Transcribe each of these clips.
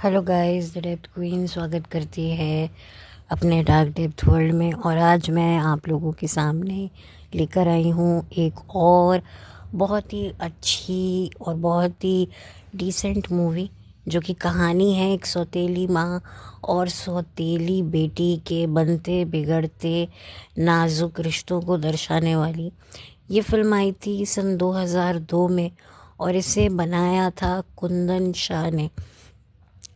Hello guys, the depth queen स्वागत करती है अपने डार्क डेप्थ वर्ल्ड में। और आज मैं आप लोगों के सामने लेकर आई हूँ एक और बहुत ही अच्छी और बहुत ही डिसेंट मूवी, जो कि कहानी है एक सौतेली माँ और सौतेली बेटी के बनते बिगड़ते नाजुक रिश्तों को दर्शाने वाली। ये फिल्म आई थी सन 2002 में और इसे बनाया था कुंदन शाह ने।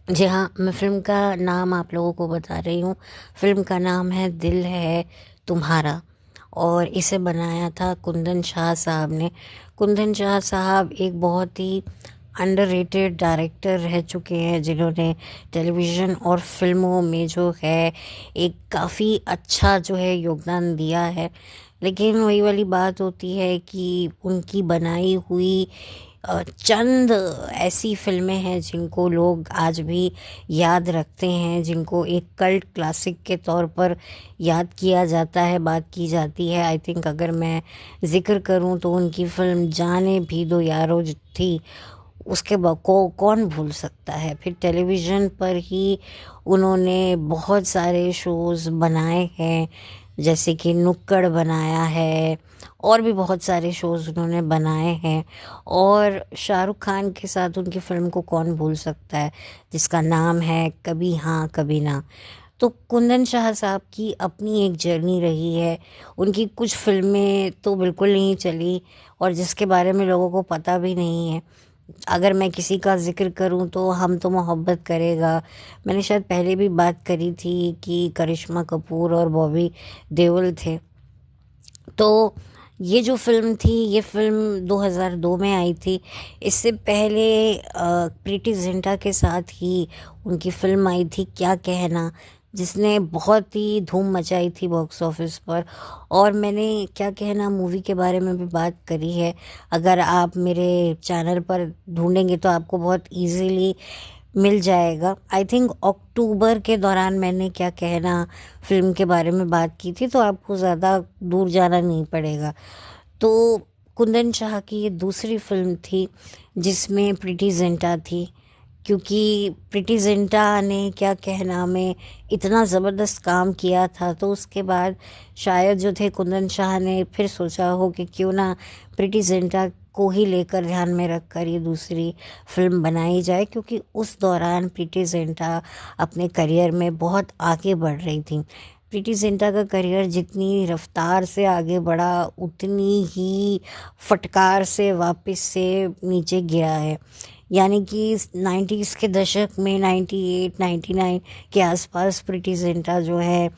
जी हाँ, मैं फ़िल्म का नाम आप लोगों को बता रही हूँ। फ़िल्म का नाम है दिल है तुम्हारा और इसे बनाया था कुंदन शाह साहब ने। कुंदन शाह साहब एक बहुत ही अंडररेटेड डायरेक्टर रह चुके हैं, जिन्होंने टेलीविज़न और फिल्मों में जो है एक काफ़ी अच्छा जो है योगदान दिया है। लेकिन वही वाली बात होती है कि उनकी बनाई हुई चंद ऐसी फिल्में हैं जिनको लोग आज भी याद रखते हैं, जिनको एक कल्ट क्लासिक के तौर पर याद किया जाता है, बात की जाती है। आई थिंक अगर मैं ज़िक्र करूं तो उनकी फ़िल्म जाने भी दो यारो जो थी, उसके को कौन भूल सकता है। फिर टेलीविज़न पर ही उन्होंने बहुत सारे शोज़ बनाए हैं, जैसे कि नुक्कड़ बनाया है और भी बहुत सारे शोज़ उन्होंने बनाए हैं। और शाहरुख खान के साथ उनकी फ़िल्म को कौन भूल सकता है, जिसका नाम है कभी हाँ कभी ना। तो कुंदन शाह साहब की अपनी एक जर्नी रही है। उनकी कुछ फ़िल्में तो बिल्कुल नहीं चली और जिसके बारे में लोगों को पता भी नहीं है। अगर मैं किसी का ज़िक्र करूं तो हम तो मोहब्बत करेगा, मैंने शायद पहले भी बात करी थी कि करिश्मा कपूर और बॉबी देओल थे। तो ये जो फ़िल्म थी, ये फ़िल्म 2002 में आई थी। इससे पहले प्रीति जिंटा के साथ ही उनकी फ़िल्म आई थी क्या कहना, जिसने बहुत ही धूम मचाई थी बॉक्स ऑफिस पर। और मैंने क्या कहना मूवी के बारे में भी बात करी है। अगर आप मेरे चैनल पर ढूंढेंगे तो आपको बहुत इजीली मिल जाएगा। आई थिंक अक्टूबर के दौरान मैंने क्या कहना फिल्म के बारे में बात की थी, तो आपको ज़्यादा दूर जाना नहीं पड़ेगा। तो कुंदन शाह की ये दूसरी फिल्म थी जिसमें प्रीति जिंटा थी, क्योंकि प्रीति जिंटा ने क्या कहना में इतना ज़बरदस्त काम किया था, तो उसके बाद शायद जो थे कुंदन शाह ने फिर सोचा हो कि क्यों ना प्रीति जिंटा को ही लेकर ध्यान में रखकर ये दूसरी फिल्म बनाई जाए, क्योंकि उस दौरान प्रीति जिंटा अपने करियर में बहुत आगे बढ़ रही थी। प्रीति जिंटा का करियर जितनी रफ्तार से आगे बढ़ा, उतनी ही फटकार से वापस से नीचे गिरा है। यानी कि 90s के दशक में 98 99 के आसपास प्रीति जिंटा जो है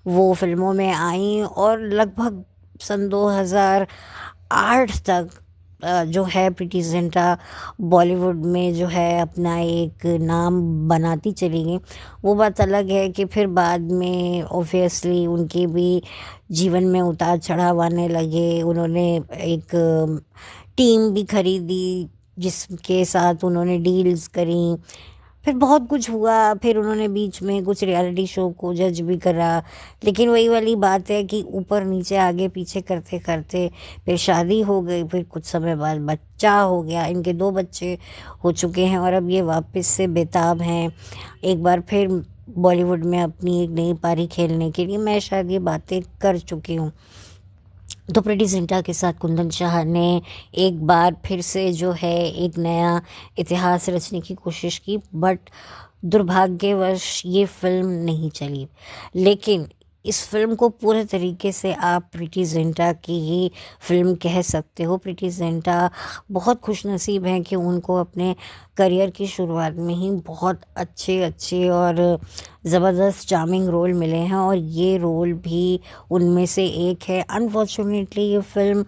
वो फिल्मों में आई और लगभग सन 2008 तक जो है प्रीति जिंटा बॉलीवुड में जो है अपना एक नाम बनाती चली गई। वो बात अलग है कि फिर बाद में ऑब्वियसली उनके भी जीवन में उतार चढ़ाव आने लगे। उन्होंने एक टीम भी खरीदी जिसके साथ उन्होंने डील्स करी, फिर बहुत कुछ हुआ। फिर उन्होंने बीच में कुछ रियलिटी शो को जज भी करा। लेकिन वही वाली बात है कि ऊपर नीचे आगे पीछे करते करते फिर शादी हो गई, फिर कुछ समय बाद बच्चा हो गया। इनके 2 बच्चे हो चुके हैं और अब ये वापस से बेताब हैं एक बार फिर बॉलीवुड में अपनी एक नई पारी खेलने के लिए। मैं शायद ये बातें कर चुकी हूँ। तो प्रीति जिंटा के साथ कुंदन शाह ने एक बार फिर से जो है एक नया इतिहास रचने की कोशिश की, बट दुर्भाग्यवश ये फिल्म नहीं चली। लेकिन इस फिल्म को पूरे तरीके से आप प्रीति जिंटा की ही फिल्म कह सकते हो। प्रीति जिंटा बहुत खुशनसीब हैं कि उनको अपने करियर की शुरुआत में ही बहुत अच्छे अच्छे और ज़बरदस्त चार्मिंग रोल मिले हैं और ये रोल भी उनमें से एक है। अनफॉर्चुनेटली ये फिल्म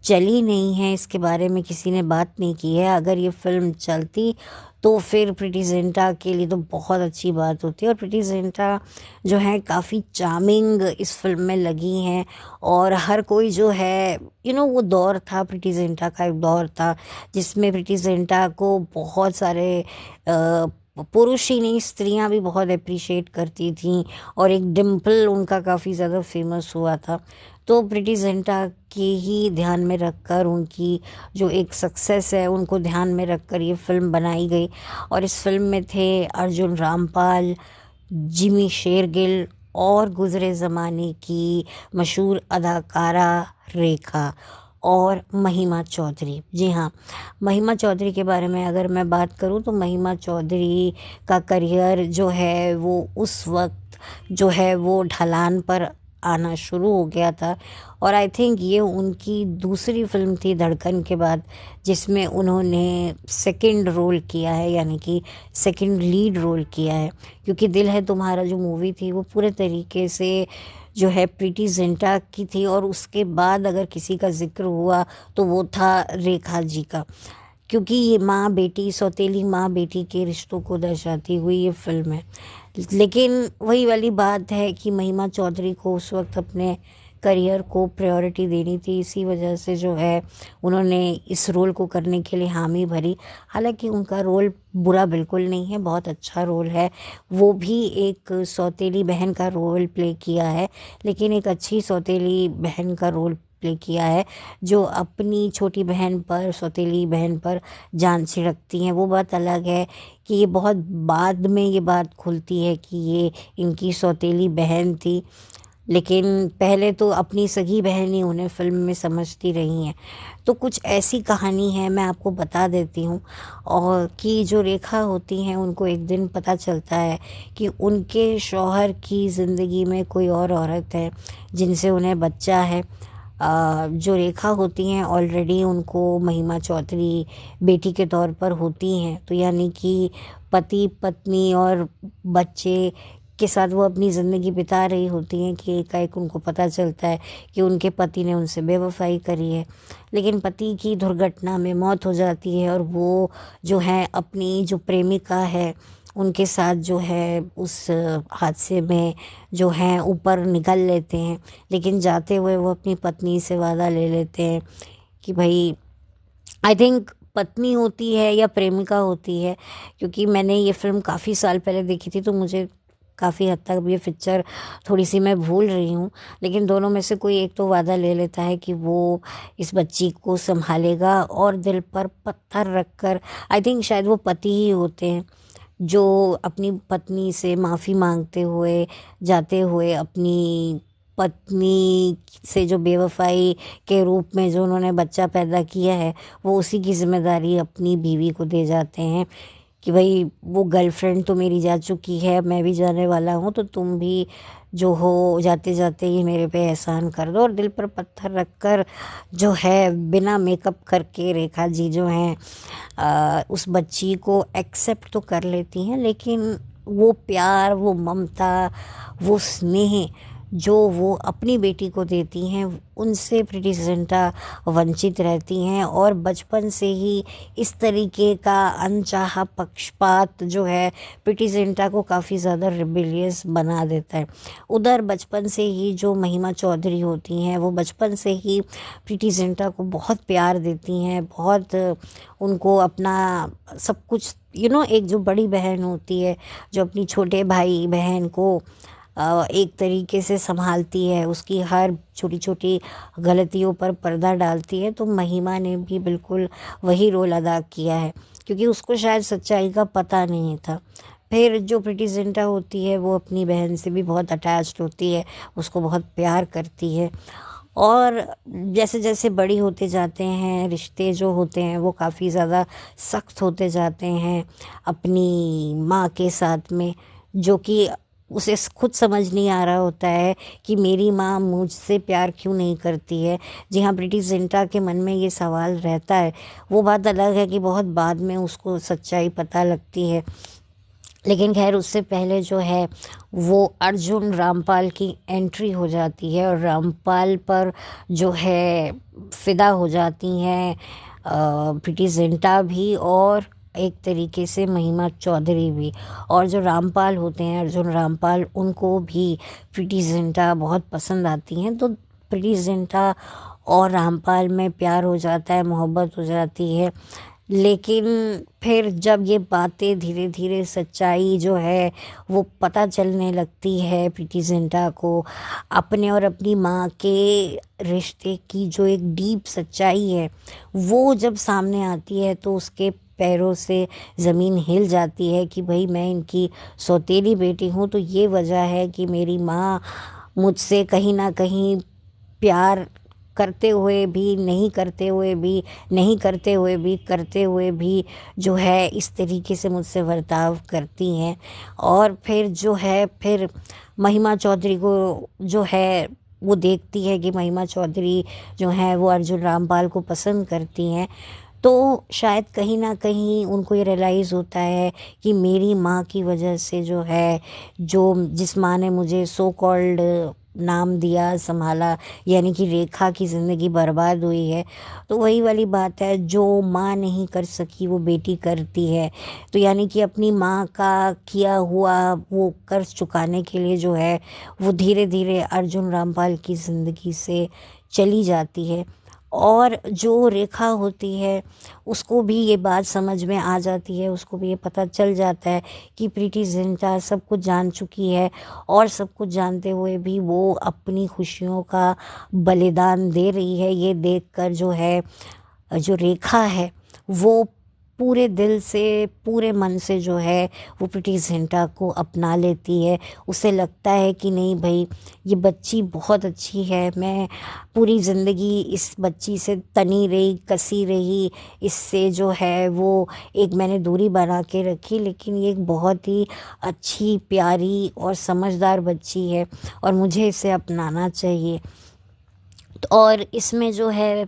चली नहीं है, इसके बारे में किसी ने बात नहीं की है। अगर ये फिल्म चलती तो फिर प्रीति जिंटा के लिए तो बहुत अच्छी बात होती है। और प्रीति जिंटा जो है काफ़ी चार्मिंग इस फिल्म में लगी हैं और हर कोई जो है वो दौर था, प्रीति जिंटा का एक दौर था जिसमें प्रीति जिंटा को बहुत सारे पुरुष ही नहीं, स्त्रियां भी बहुत अप्रिशिएट करती थीं, और एक डिम्पल उनका काफ़ी ज़्यादा फेमस हुआ था। तो प्रीति जिंटा के ही ध्यान में रखकर, उनकी जो एक सक्सेस है उनको ध्यान में रखकर ये फिल्म बनाई गई। और इस फिल्म में थे अर्जुन रामपाल, जिमी शेरगिल और गुजरे ज़माने की मशहूर अदाकारा रेखा और महिमा चौधरी। जी हाँ, महिमा चौधरी के बारे में अगर मैं बात करूँ तो महिमा चौधरी का करियर जो है वो उस वक्त जो है वो ढलान पर आना शुरू हो गया था। और आई थिंक ये उनकी दूसरी फिल्म थी धड़कन के बाद, जिसमें उन्होंने सेकंड रोल किया है, यानी कि सेकंड लीड रोल किया है। क्योंकि दिल है तुम्हारा जो मूवी थी वो पूरे तरीके से जो है प्रीति जिंटा की थी, और उसके बाद अगर किसी का जिक्र हुआ तो वो था रेखा जी का। क्योंकि ये माँ बेटी, सौतेली माँ बेटी के रिश्तों को दर्शाती हुई ये फिल्म है। लेकिन वही वाली बात है कि महिमा चौधरी को उस वक्त अपने करियर को प्रायोरिटी देनी थी, इसी वजह से जो है उन्होंने इस रोल को करने के लिए हामी भरी। हालांकि उनका रोल बुरा बिल्कुल नहीं है, बहुत अच्छा रोल है। वो भी एक सौतेली बहन का रोल प्ले किया है, लेकिन एक अच्छी सौतेली बहन का रोल प्ले किया है, जो अपनी छोटी बहन पर, सौतेली बहन पर जान छिड़कती हैं। वो बात अलग है कि ये बहुत बाद में ये बात खुलती है कि ये इनकी सौतेली बहन थी, लेकिन पहले तो अपनी सगी बहन ही उन्हें फिल्म में समझती रही हैं। तो कुछ ऐसी कहानी है, मैं आपको बता देती हूँ। और कि जो रेखा होती हैं उनको एक दिन पता चलता है कि उनके शौहर की ज़िंदगी में कोई और औरत है जिनसे उन्हें बच्चा है। जो रेखा होती हैं ऑलरेडी उनको महिमा चौधरी बेटी के तौर पर होती हैं, तो यानी कि पति पत्नी और बच्चे के साथ वो अपनी ज़िंदगी बिता रही होती हैं कि एकाएक उनको पता चलता है कि उनके पति ने उनसे बेवफाई करी है। लेकिन पति की दुर्घटना में मौत हो जाती है, और वो जो है अपनी जो प्रेमिका है उनके साथ जो है उस हादसे में जो है ऊपर निकल लेते हैं। लेकिन जाते हुए वो अपनी पत्नी से वादा ले लेते हैं कि भाई, आई थिंक पत्नी होती है या प्रेमिका होती है, क्योंकि मैंने ये फिल्म काफ़ी साल पहले देखी थी तो मुझे काफ़ी हद तक ये पिक्चर थोड़ी सी मैं भूल रही हूँ। लेकिन दोनों में से कोई एक तो वादा ले लेता है कि वो इस बच्ची को संभालेगा, और दिल पर पत्थर रखकर, आई थिंक शायद वो पति ही होते हैं, जो अपनी पत्नी से माफ़ी मांगते हुए, जाते हुए अपनी पत्नी से जो बेवफाई के रूप में जो उन्होंने बच्चा पैदा किया है, वो उसी की जिम्मेदारी अपनी बीवी को दे जाते हैं कि भाई वो गर्लफ्रेंड तो मेरी जा चुकी है, मैं भी जाने वाला हूँ, तो तुम भी जो हो जाते जाते ये मेरे पे एहसान कर दो। और दिल पर पत्थर रखकर जो है बिना मेकअप करके रेखा जी जो हैं उस बच्ची को एक्सेप्ट तो कर लेती हैं, लेकिन वो प्यार, वो ममता, वो स्नेह जो वो अपनी बेटी को देती हैं, उनसे प्रीति जिंटा वंचित रहती हैं। और बचपन से ही इस तरीके का अनचाहा पक्षपात जो है प्रीति जिंटा को काफ़ी ज़्यादा रिबेलियस बना देता है। उधर बचपन से ही जो महिमा चौधरी होती हैं वो बचपन से ही प्रीति जिंटा को बहुत प्यार देती हैं, बहुत उनको अपना सब कुछ एक जो बड़ी बहन होती है जो अपनी छोटे भाई बहन को एक तरीके से संभालती है, उसकी हर छोटी छोटी गलतियों पर पर्दा डालती है, तो महिमा ने भी बिल्कुल वही रोल अदा किया है, क्योंकि उसको शायद सच्चाई का पता नहीं था। फिर जो प्रीति जिंटा होती है वो अपनी बहन से भी बहुत अटैच्ड होती है, उसको बहुत प्यार करती है। और जैसे जैसे बड़ी होते जाते हैं, रिश्ते जो होते हैं वो काफ़ी ज़्यादा सख्त होते जाते हैं अपनी माँ के साथ में, जो कि उसे खुद समझ नहीं आ रहा होता है कि मेरी माँ मुझसे प्यार क्यों नहीं करती है। जी हाँ, प्रीति जिंटा के मन में ये सवाल रहता है। वो बात अलग है कि बहुत बाद में उसको सच्चाई पता लगती है, लेकिन खैर उससे पहले जो है वो अर्जुन रामपाल की एंट्री हो जाती है, और रामपाल पर जो है फिदा हो जाती हैं प्रीति जिंटा भी, और एक तरीके से महिमा चौधरी भी। और जो रामपाल होते हैं, अर्जुन रामपाल, उनको भी प्रीति जिंटा बहुत पसंद आती हैं। तो प्रीति जिंटा और रामपाल में प्यार हो जाता है, मोहब्बत हो जाती है। लेकिन फिर जब ये बातें धीरे धीरे सच्चाई जो है वो पता चलने लगती है प्रीति जिंटा को, अपने और अपनी माँ के रिश्ते की जो एक डीप सच्चाई है वो जब सामने आती है तो उसके पैरों से ज़मीन हिल जाती है कि भाई मैं इनकी सौतेली बेटी हूँ, तो ये वजह है कि मेरी माँ मुझसे कहीं ना कहीं प्यार करते हुए भी, नहीं करते हुए भी, नहीं करते हुए भी, करते हुए भी जो है इस तरीके से मुझसे बर्ताव करती हैं। और फिर जो है फिर महिमा चौधरी को जो है वो देखती है कि महिमा चौधरी जो है वो अर्जुन रामपाल को पसंद करती हैं, तो शायद कहीं ना कहीं उनको ये रियलाइज़ होता है कि मेरी माँ की वजह से जो है, जो जिस माँ ने मुझे सो कॉल्ड नाम दिया, संभाला, यानी कि रेखा की ज़िंदगी बर्बाद हुई है। तो वही वाली बात है, जो माँ नहीं कर सकी वो बेटी करती है। तो यानी कि अपनी माँ का किया हुआ वो कर्ज चुकाने के लिए जो है वो धीरे धीरे अर्जुन रामपाल की ज़िंदगी से चली जाती है। और जो रेखा होती है उसको भी ये बात समझ में आ जाती है, उसको भी ये पता चल जाता है कि प्रीति जिंटा सब कुछ जान चुकी है, और सब कुछ जानते हुए भी वो अपनी खुशियों का बलिदान दे रही है। ये देखकर जो है जो रेखा है वो पूरे दिल से, पूरे मन से जो है वो प्रीति जिंटा को अपना लेती है। उसे लगता है कि नहीं भाई, ये बच्ची बहुत अच्छी है, मैं पूरी ज़िंदगी इस बच्ची से तनी रही, कसी रही, इससे जो है वो एक मैंने दूरी बना के रखी, लेकिन ये एक बहुत ही अच्छी, प्यारी और समझदार बच्ची है और मुझे इसे अपनाना चाहिए। और इसमें जो है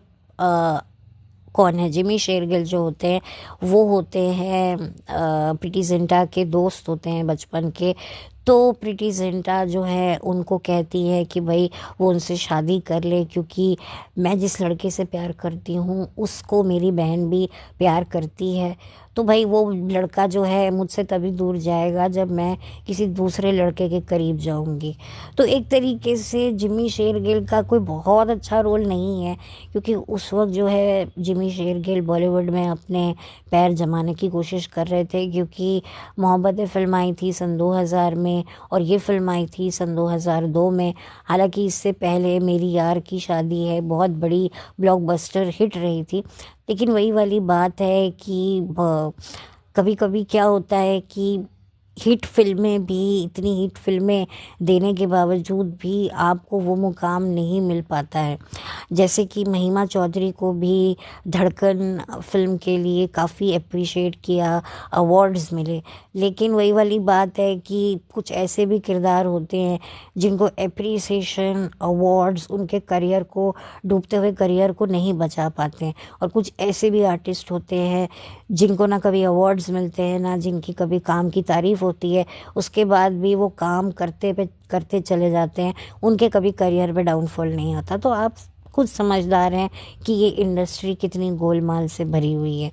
कौन है, जिमी शेरगिल जो होते हैं वो होते हैं प्रीति जिंटा के दोस्त होते हैं बचपन के। तो प्रीति जिंटा जो है उनको कहती है कि भाई वो उनसे शादी कर ले, क्योंकि मैं जिस लड़के से प्यार करती हूँ उसको मेरी बहन भी प्यार करती है। तो भाई वो लड़का जो है मुझसे तभी दूर जाएगा जब मैं किसी दूसरे लड़के के करीब जाऊंगी। तो एक तरीके से जिमी शेरगिल का कोई बहुत अच्छा रोल नहीं है, क्योंकि उस वक्त जो है जिमी शेरगिल बॉलीवुड में अपने पैर जमाने की कोशिश कर रहे थे, क्योंकि मोहब्बतें फिल्म आई थी सन 2000 में और ये फिल्म आई थी सन 2002 में। हालांकि इससे पहले मेरी यार की शादी है बहुत बड़ी ब्लॉकबस्टर हिट रही थी, लेकिन वही वाली बात है कि कभी कभी क्या होता है कि हिट फिल्में भी, इतनी हिट फिल्में देने के बावजूद भी आपको वो मुकाम नहीं मिल पाता है। जैसे कि महिमा चौधरी को भी धड़कन फिल्म के लिए काफ़ी अप्रिशिएट किया, अवार्ड्स मिले, लेकिन वही वाली बात है कि कुछ ऐसे भी किरदार होते हैं जिनको अप्रिसिएशन, अवार्ड्स उनके करियर को, डूबते हुए करियर को नहीं बचा पाते हैं। और कुछ ऐसे भी आर्टिस्ट होते हैं जिनको ना कभी अवार्ड्स मिलते हैं, ना जिनकी कभी काम की तारीफ़ होती है, उसके बाद भी वो काम करते चले जाते हैं, उनके कभी करियर पे डाउनफॉल नहीं आता। तो आप खुद समझदार हैं कि ये इंडस्ट्री कितनी गोलमाल से भरी हुई है।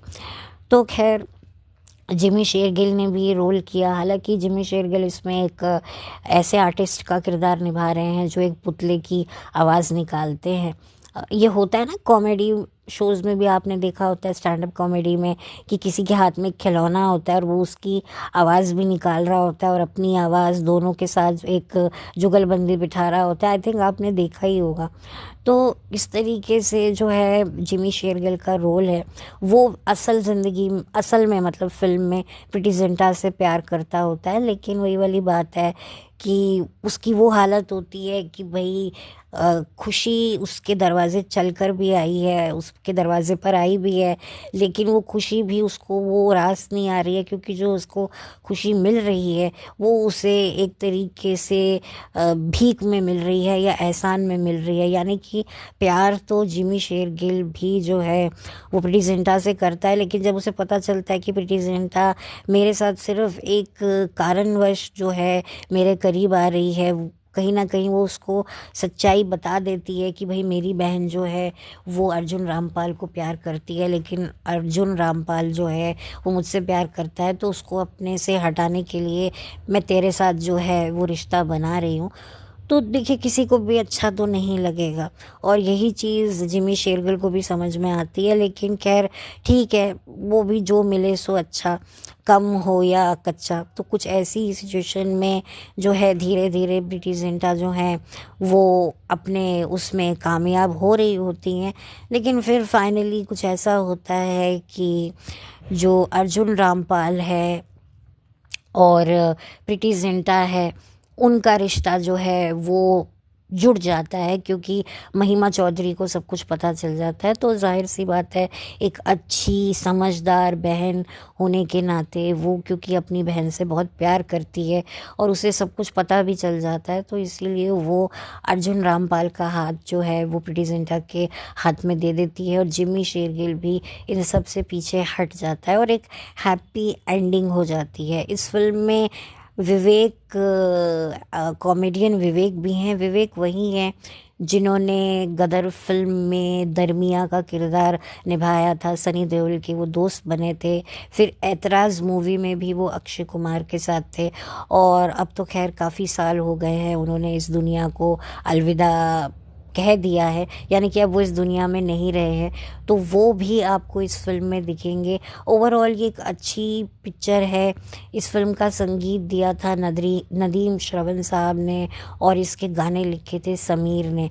तो खैर जिमी शेरगिल ने भी रोल किया। हालांकि जिमी शेरगिल इसमें एक ऐसे आर्टिस्ट का किरदार निभा रहे हैं जो एक पुतले की आवाज़ निकालते हैं। ये होता है ना कॉमेडी शोज़ में भी, आपने देखा होता है स्टैंड अप कॉमेडी में, कि किसी के हाथ में एक खिलौना होता है और वो उसकी आवाज़ भी निकाल रहा होता है और अपनी आवाज़ दोनों के साथ एक जुगलबंदी बिठा रहा होता है। आई थिंक आपने देखा ही होगा। तो इस तरीके से जो है जिमी शेरगिल का रोल है वो असल में मतलब फिल्म में प्रीति जिंटा से प्यार करता होता है, लेकिन वही वाली बात है कि उसकी वो हालत होती है कि भाई खुशी उसके दरवाज़े चलकर भी आई है, उसके दरवाज़े पर आई भी है, लेकिन वो खुशी भी उसको वो रास नहीं आ रही है, क्योंकि जो उसको खुशी मिल रही है वो उसे एक तरीके से भीख में मिल रही है या एहसान में मिल रही है। यानी कि प्यार तो जिमी शेरगिल भी जो है वो प्रीति जिंटा से करता है, लेकिन जब उसे पता चलता है कि प्रीति जिंटा मेरे साथ सिर्फ एक कारणवश जो है मेरे करीब आ रही है, कहीं ना कहीं वो उसको सच्चाई बता देती है कि भाई मेरी बहन जो है वो अर्जुन रामपाल को प्यार करती है, लेकिन अर्जुन रामपाल जो है वो मुझसे प्यार करता है, तो उसको अपने से हटाने के लिए मैं तेरे साथ जो है वो रिश्ता बना रही हूँ। तो देखिए किसी को भी अच्छा तो नहीं लगेगा, और यही चीज़ जिमी शेरगिल को भी समझ में आती है। लेकिन खैर ठीक है, वो भी जो मिले सो अच्छा, कम हो या कच्चा। तो कुछ ऐसी सिचुएशन में जो है धीरे धीरे प्रीति जिंटा जो है वो अपने उसमें कामयाब हो रही होती हैं। लेकिन फिर फाइनली कुछ ऐसा होता है कि जो अर्जुन रामपाल है और प्रीति जिंटा है, उनका रिश्ता जो है वो जुड़ जाता है, क्योंकि महिमा चौधरी को सब कुछ पता चल जाता है। तो जाहिर सी बात है, एक अच्छी समझदार बहन होने के नाते वो, क्योंकि अपनी बहन से बहुत प्यार करती है और उसे सब कुछ पता भी चल जाता है, तो इसीलिए वो अर्जुन रामपाल का हाथ जो है वो प्रीति जिंटा के हाथ में दे देती है, और जिमी शेरगिल भी इन सब से पीछे हट जाता है और एक हैप्पी एंडिंग हो जाती है। इस फिल्म में विवेक, कॉमेडियन विवेक भी हैं। विवेक वही हैं जिन्होंने गदर फिल्म में दरमिया का किरदार निभाया था, सनी देओल के वो दोस्त बने थे। फिर ऐतराज़ मूवी में भी वो अक्षय कुमार के साथ थे, और अब तो खैर काफ़ी साल हो गए हैं, उन्होंने इस दुनिया को अलविदा कह दिया है, यानी कि अब वो इस दुनिया में नहीं रहे हैं। तो वो भी आपको इस फिल्म में दिखेंगे। ओवरऑल ये एक अच्छी पिक्चर है। इस फिल्म का संगीत दिया था नदीम श्रवण साहब ने, और इसके गाने लिखे थे समीर ने।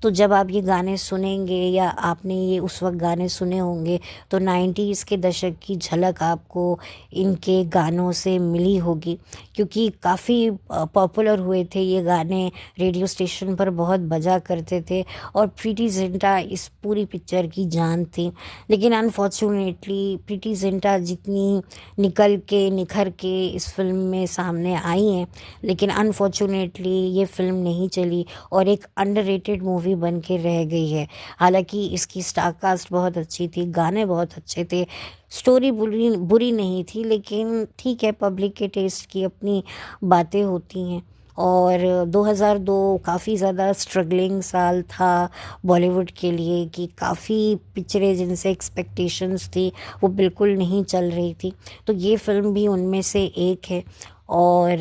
तो जब आप ये गाने सुनेंगे, या आपने ये उस वक्त गाने सुने होंगे, तो 90s के दशक की झलक आपको इनके गानों से मिली होगी, क्योंकि काफ़ी पॉपुलर हुए थे ये गाने, रेडियो स्टेशन पर बहुत बजा करते थे, और प्रीति जिंटा इस पूरी पिक्चर की जान थी। लेकिन अनफॉर्चुनेटली प्रीति जिंटा जितनी निकल के निखर के इस फिल्म में सामने आई हैं, लेकिन अनफॉर्चुनेटली ये फिल्म नहीं चली और एक अंडररेटेड मूवी बन के रह गई है। हालांकि इसकी स्टार कास्ट बहुत अच्छी थी, गाने बहुत अच्छे थे, स्टोरी बुरी बुरी नहीं थी, लेकिन ठीक है, पब्लिक के टेस्ट की अपनी बातें होती हैं। और 2002 काफ़ी ज़्यादा स्ट्रगलिंग साल था बॉलीवुड के लिए, कि काफ़ी पिक्चरें जिनसे एक्सपेक्टेशंस थी वो बिल्कुल नहीं चल रही थी। तो ये फिल्म भी उनमें से एक है। और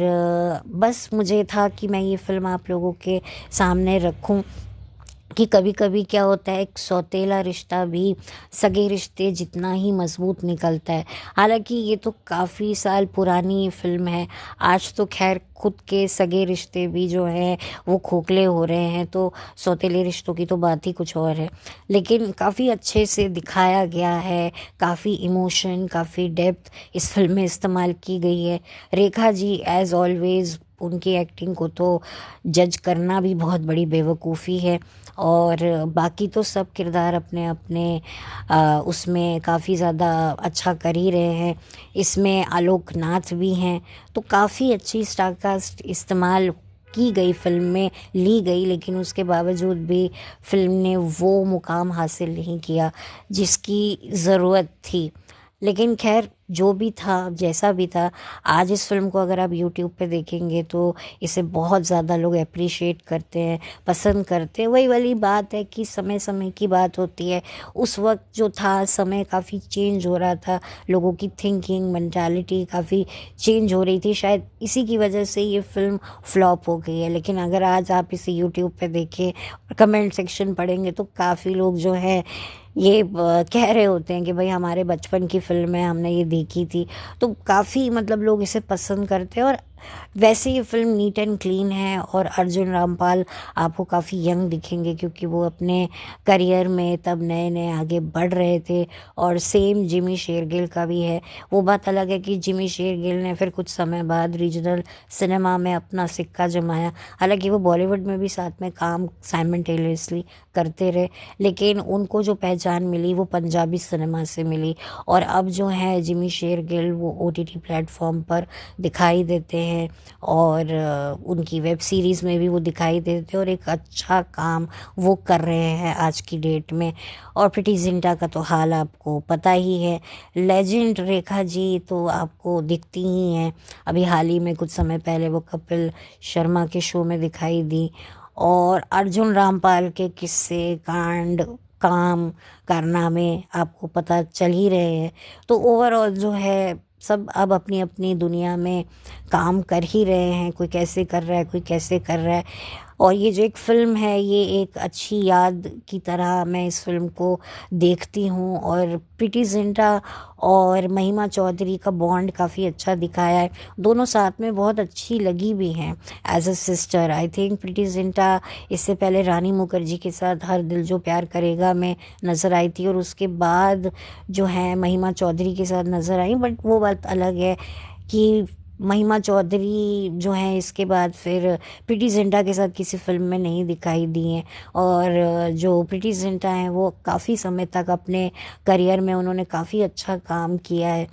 बस मुझे था कि मैं ये फिल्म आप लोगों के सामने रखूं, कि कभी कभी क्या होता है, एक सौतेला रिश्ता भी सगे रिश्ते जितना ही मजबूत निकलता है। हालांकि ये तो काफ़ी साल पुरानी फिल्म है, आज तो खैर खुद के सगे रिश्ते भी जो हैं वो खोखले हो रहे हैं, तो सौतेले रिश्तों की तो बात ही कुछ और है। लेकिन काफ़ी अच्छे से दिखाया गया है, काफ़ी इमोशन, काफ़ी डेप्थ इस फिल्म में इस्तेमाल की गई है। रेखा जी एज़ ऑलवेज़, उनकी एक्टिंग को तो जज करना भी बहुत बड़ी बेवकूफ़ी है, और बाकी तो सब किरदार अपने अपने उसमें काफ़ी ज़्यादा अच्छा कर ही रहे हैं। इसमें आलोक नाथ भी हैं, तो काफ़ी अच्छी स्टार कास्ट इस्तेमाल की गई, फिल्म में ली गई, लेकिन उसके बावजूद भी फिल्म ने वो मुकाम हासिल नहीं किया जिसकी ज़रूरत थी। लेकिन खैर जो भी था, जैसा भी था, आज इस फिल्म को अगर आप यूट्यूब पे देखेंगे तो इसे बहुत ज़्यादा लोग अप्रिशिएट करते हैं, पसंद करते हैं। वही वाली बात है कि समय समय की बात होती है। उस वक्त जो था समय काफ़ी चेंज हो रहा था, लोगों की थिंकिंग मेंटालिटी काफ़ी चेंज हो रही थी, शायद इसी की वजह से ये फिल्म फ्लॉप हो गई है। लेकिन अगर आज आप इसे यूट्यूब पे देखें और कमेंट सेक्शन पढ़ेंगे तो काफ़ी लोग जो है ये कह रहे होते हैं कि भाई हमारे बचपन की फिल्म है, हमने ये देखी थी। तो काफ़ी मतलब लोग इसे पसंद करते हैं। और वैसे ये फिल्म नीट एंड क्लीन है, और अर्जुन रामपाल आपको काफ़ी यंग दिखेंगे, क्योंकि वो अपने करियर में तब नए नए आगे बढ़ रहे थे। और सेम जिमी शेरगिल का भी है। वो बात अलग है कि जिमी शेरगिल ने फिर कुछ समय बाद रीजनल सिनेमा में अपना सिक्का जमाया, हालांकि वो बॉलीवुड में भी साथ में काम साइमल्टेनियसली करते रहे, लेकिन उनको जो पहचान मिली वो पंजाबी सिनेमा से मिली। और अब जो है जिमी शेरगिल वो OTT प्लेटफॉर्म पर दिखाई देते हैं, और उनकी वेब सीरीज़ में भी वो दिखाई देते हैं, और एक अच्छा काम वो कर रहे हैं आज की डेट में। और प्रीति जिंटा का तो हाल आपको पता ही है, लेजेंड रेखा जी तो आपको दिखती ही हैं। अभी हाल ही में कुछ समय पहले वो कपिल शर्मा के शो में दिखाई दी, और अर्जुन रामपाल के किस्से, कांड, काम, कारनामे आपको पता चल ही रहे हैं। तो ओवरऑल जो है सब अब अपनी अपनी दुनिया में काम कर ही रहे हैं, कोई कैसे कर रहा है, कोई कैसे कर रहा है। और ये जो एक फ़िल्म है, ये एक अच्छी याद की तरह मैं इस फ़िल्म को देखती हूँ। और प्रीति जिंटा और महिमा चौधरी का बॉन्ड काफ़ी अच्छा दिखाया है। दोनों साथ में बहुत अच्छी लगी भी हैं as a sister. I think Preity Zinta इससे पहले रानी मुखर्जी के साथ हर दिल जो प्यार करेगा में नज़र आई थी, और उसके बाद जो है महिमा चौधरी के साथ नज़र आई। बट वो बात अलग है कि महिमा चौधरी जो है इसके बाद फिर प्रीति जिंटा के साथ किसी फिल्म में नहीं दिखाई दी हैं। और जो प्रीति जिंटा हैं वो काफ़ी समय तक अपने करियर में उन्होंने काफ़ी अच्छा काम किया है।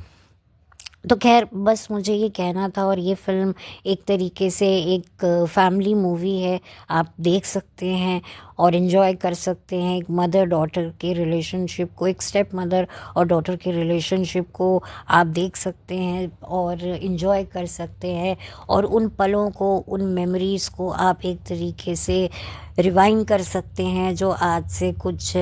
तो खैर बस मुझे ये कहना था। और ये फ़िल्म एक तरीके से एक फैमिली मूवी है, आप देख सकते हैं और इन्जॉय कर सकते हैं। एक मदर डॉटर के रिलेशनशिप को, एक स्टेप मदर और डॉटर के रिलेशनशिप को आप देख सकते हैं और इन्जॉय कर सकते हैं। और उन पलों को, उन मेमोरीज़ को आप एक तरीके से रिवाइंड कर सकते हैं, जो आज से कुछ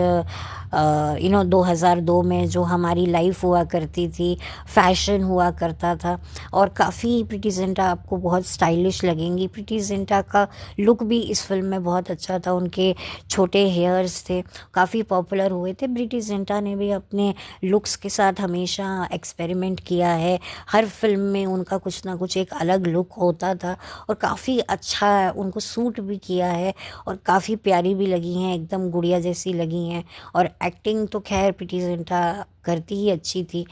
2002 में जो हमारी लाइफ हुआ करती थी, फैशन हुआ करता था। और काफ़ी प्रीति जिंटा आपको बहुत स्टाइलिश लगेंगी। प्रीति जिंटा का लुक भी इस फिल्म में बहुत अच्छा था, उनके छोटे हेयर्स थे, काफ़ी पॉपुलर हुए थे। प्रीति जिंटा ने भी अपने लुक्स के साथ हमेशा एक्सपेरिमेंट किया है। हर फिल्म में उनका कुछ ना कुछ एक अलग लुक होता था और काफ़ी अच्छा उनको सूट भी किया है। और काफ़ी प्यारी भी लगी हैं, एकदम गुड़िया जैसी लगी हैं। और एक्टिंग तो खैर प्रीति जिंटा करती ही अच्छी थी।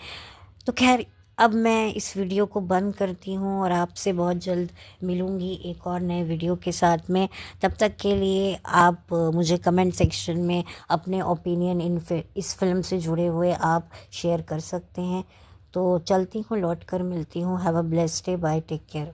तो खैर अब मैं इस वीडियो को बंद करती हूँ और आपसे बहुत जल्द मिलूँगी एक और नए वीडियो के साथ में। तब तक के लिए आप मुझे कमेंट सेक्शन में अपने ओपिनियन इस फिल्म से जुड़े हुए आप शेयर कर सकते हैं। तो चलती हूँ, लौट कर मिलती हूँ। Have a blessed day, bye, take care.